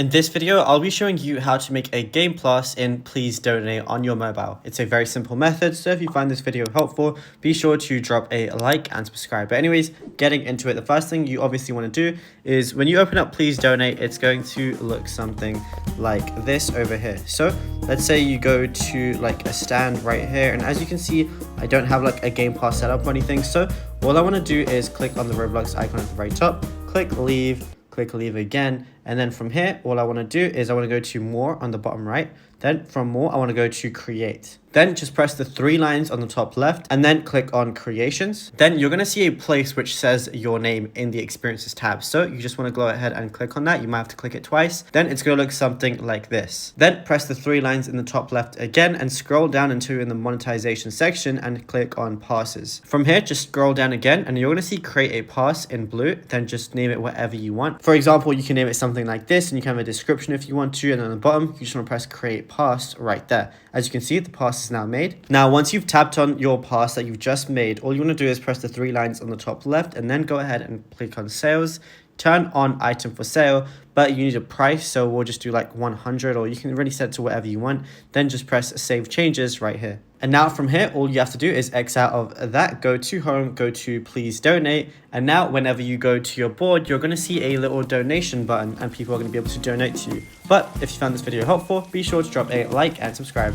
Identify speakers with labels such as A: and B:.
A: In this video, I'll be showing you how to make a Gamepass in Please Donate on your mobile. It's a very simple method, so if you find this video helpful, be sure to drop a like and subscribe. But anyways, getting into it, the first thing you obviously want to do is when you open up Please Donate, it's going to look something like this over here. So let's say you go to like a stand right here, and as you can see, I don't have like a Gamepass set up or anything. So all I want to do is click on the Roblox icon at the very top, click leave again, and then from here all I want to do is I want to go to more on the bottom right. Then from more I want to go to create. Then just press the three lines on the top left and then click on creations. Then you're going to see a place which says your name in the experiences tab, so you just want to go ahead and click on that. You might have to click it twice. Then it's going to look something like this. Then press the three lines in the top left again and scroll down into in the monetization section and click on passes. From here just scroll down again and you're going to see create a pass in blue. Then just name it whatever you want. For example, you can name it something like this, and you can have a description if you want to, and then on the bottom you just want to press create pass right there. As you can see, the pass is now made. Now once you've tapped on your pass that you've just made, all you want to do is press the three lines on the top left and then go ahead and click on sales, turn on item for sale, but you need a price, so we'll just do like 100, or you can really set it to whatever you want. Then just press save changes right here. And now from here, all you have to do is X out of that, go to home, go to please donate. And now whenever you go to your board, you're going to see a little donation button and people are going to be able to donate to you. But if you found this video helpful, be sure to drop a like and subscribe.